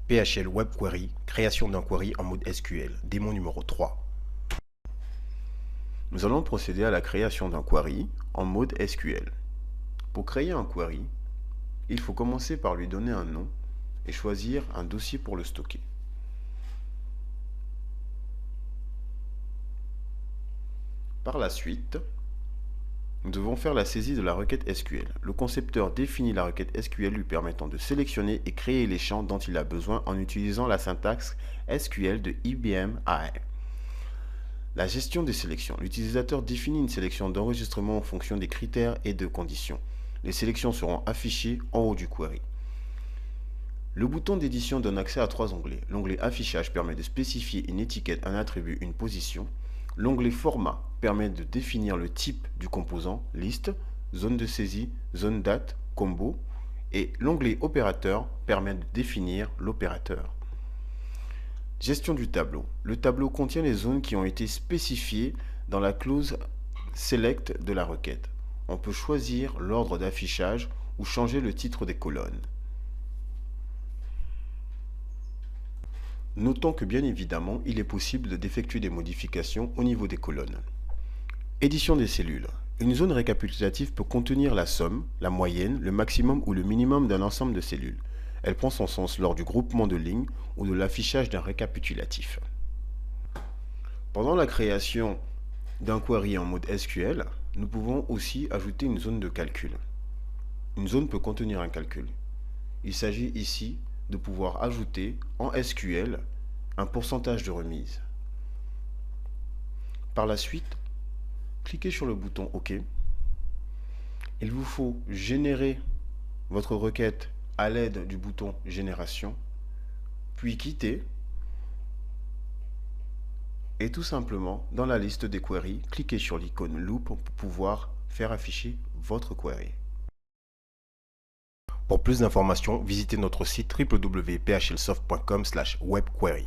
PHL Web Query, création d'un query en mode SQL, démon numéro 3. Nous allons procéder à la création d'un query en mode SQL. Pour créer un query, il faut commencer par lui donner un nom et choisir un dossier pour le stocker. Par la suite, nous devons faire la saisie de la requête SQL. Le concepteur définit la requête SQL lui permettant de sélectionner et créer les champs dont il a besoin en utilisant la syntaxe SQL de IBM AI. La gestion des sélections. L'utilisateur définit une sélection d'enregistrement en fonction des critères et de conditions. Les sélections seront affichées en haut du query. Le bouton d'édition donne accès à 3 onglets. L'onglet Affichage permet de spécifier une étiquette, un attribut, une position. L'onglet Format permet de définir le type du composant, liste, zone de saisie, zone date, combo. Et l'onglet Opérateur permet de définir l'opérateur. Gestion du tableau. Le tableau contient les zones qui ont été spécifiées dans la clause Select de la requête. On peut choisir l'ordre d'affichage ou changer le titre des colonnes. Notons que bien évidemment, il est possible d'effectuer des modifications au niveau des colonnes. Édition des cellules. Une zone récapitulative peut contenir la somme, la moyenne, le maximum ou le minimum d'un ensemble de cellules. Elle prend son sens lors du groupement de lignes ou de l'affichage d'un récapitulatif. Pendant la création d'un query en mode SQL, nous pouvons aussi ajouter une zone de calcul. Une zone peut contenir un calcul. Il s'agit ici de pouvoir ajouter en SQL un pourcentage de remise. Par la suite, cliquez sur le bouton OK. Il vous faut générer votre requête à l'aide du bouton Génération, puis quitter et tout simplement, dans la liste des queries, cliquez sur l'icône Loop pour pouvoir faire afficher votre query. Pour plus d'informations, visitez notre site www.phlsoft.com/webquery.